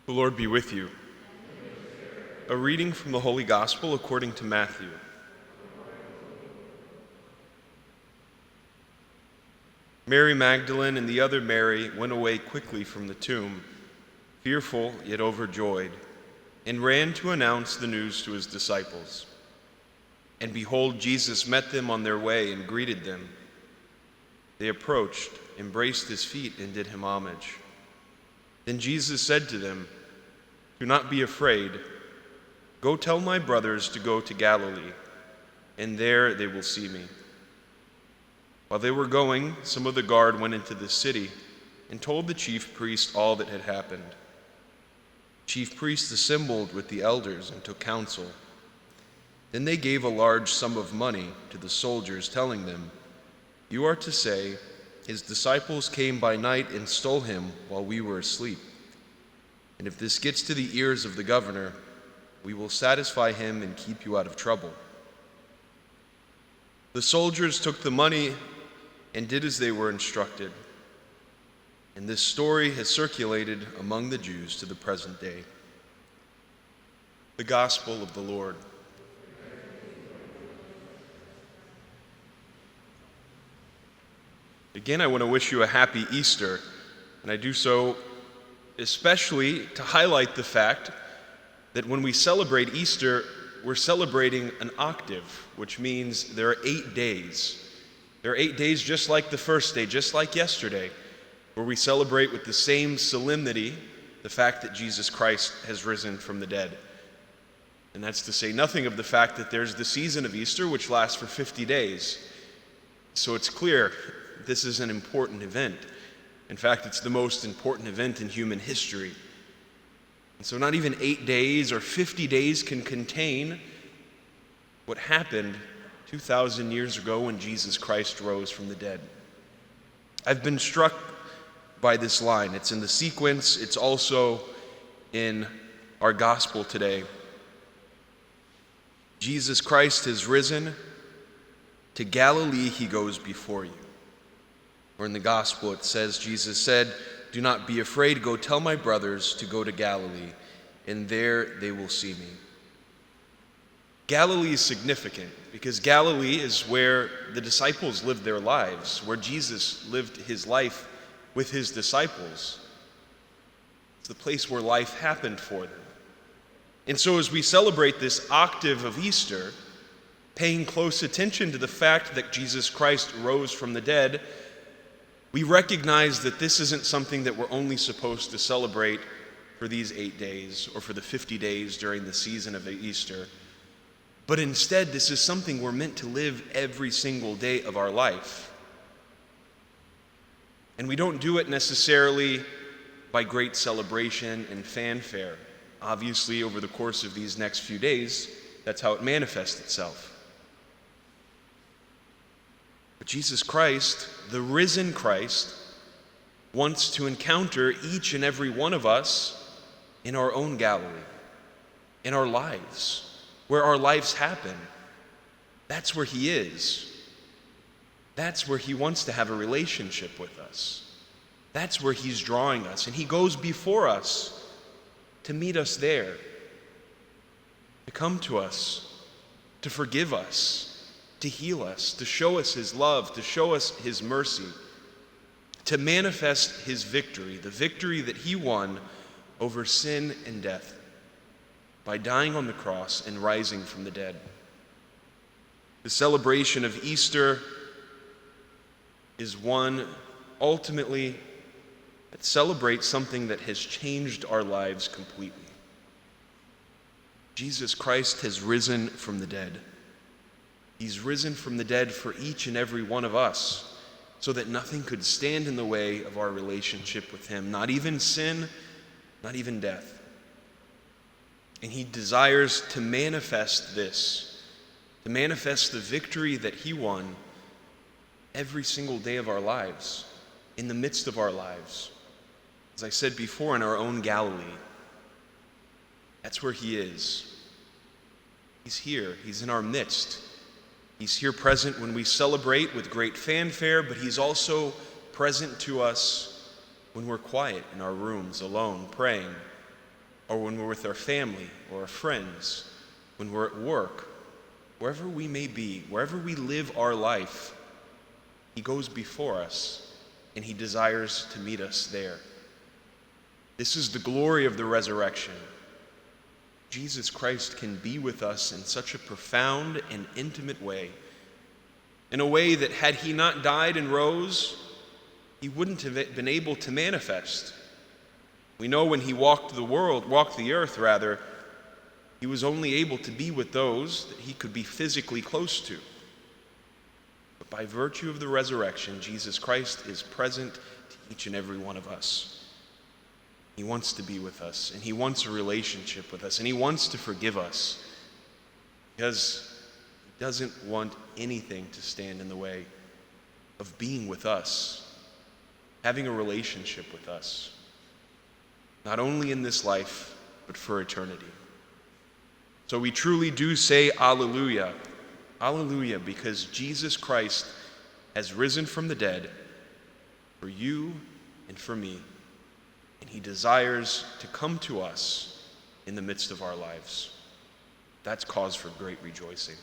The Lord be with you. A reading from the Holy Gospel according to Matthew. Mary Magdalene and the other Mary went away quickly from the tomb, fearful yet overjoyed, and ran to announce the news to his disciples. And behold, Jesus met them on their way and greeted them. They approached, embraced his feet, and did him homage. Then Jesus said to them, "Do not be afraid. Go tell my brothers to go to Galilee, and there they will see me." While they were going, some of the guard went into the city and told the chief priest all that had happened. The chief priest assembled with the elders and took counsel. Then they gave a large sum of money to the soldiers, telling them, "You are to say, 'His disciples came by night and stole him while we were asleep.' And if this gets to the ears of the governor, we will satisfy him and keep you out of trouble." The soldiers took the money and did as they were instructed. And this story has circulated among the Jews to the present day. The Gospel of the Lord. Again, I want to wish you a happy Easter, and I do so especially to highlight the fact that when we celebrate Easter, we're celebrating an octave, which means there are 8 days. There are 8 days just like the first day, just like yesterday, where we celebrate with the same solemnity the fact that Jesus Christ has risen from the dead. And that's to say nothing of the fact that there's the season of Easter, which lasts for 50 days. So it's clear this is an important event. In fact, it's the most important event in human history. And so not even 8 days or 50 days can contain what happened 2,000 years ago when Jesus Christ rose from the dead. I've been struck by this line. It's in the sequence. It's also in our gospel today. Jesus Christ has risen. To Galilee he goes before you. Or in the gospel it says, Jesus said, "Do not be afraid. Go tell my brothers to go to Galilee, and there they will see me." Galilee is significant because Galilee is where the disciples lived their lives, where Jesus lived his life with his disciples. It's the place where life happened for them. And so as we celebrate this octave of Easter, paying close attention to the fact that Jesus Christ rose from the dead, we recognize that this isn't something that we're only supposed to celebrate for these 8 days or for the 50 days during the season of Easter, but instead this is something we're meant to live every single day of our life. And we don't do it necessarily by great celebration and fanfare. Obviously, over the course of these next few days, that's how it manifests itself. But Jesus Christ, the risen Christ, wants to encounter each and every one of us in our own Galilee, in our lives, where our lives happen. That's where he is. That's where he wants to have a relationship with us. That's where he's drawing us, and he goes before us to meet us there, to come to us, to forgive us, to heal us, to show us his love, to show us his mercy, to manifest his victory, the victory that he won over sin and death by dying on the cross and rising from the dead. The celebration of Easter is one ultimately that celebrates something that has changed our lives completely. Jesus Christ has risen from the dead. He's risen from the dead for each and every one of us, so that nothing could stand in the way of our relationship with him, not even sin, not even death. And he desires to manifest this, to manifest the victory that he won every single day of our lives, in the midst of our lives. As I said before, in our own Galilee. That's where he is. He's here. He's in our midst. He's here present when we celebrate with great fanfare, but he's also present to us when we're quiet in our rooms alone, praying, or when we're with our family or our friends, when we're at work, wherever we may be, wherever we live our life, he goes before us and he desires to meet us there. This is the glory of the resurrection. Jesus Christ can be with us in such a profound and intimate way, in a way that had he not died and rose, he wouldn't have been able to manifest. We know when he walked the earth, he was only able to be with those that he could be physically close to. But by virtue of the resurrection, Jesus Christ is present to each and every one of us. He wants to be with us, and he wants a relationship with us, and he wants to forgive us, because he doesn't want anything to stand in the way of being with us, having a relationship with us, not only in this life, but for eternity. So we truly do say Alleluia. Alleluia, because Jesus Christ has risen from the dead for you and for me, and he desires to come to us in the midst of our lives. That's cause for great rejoicing.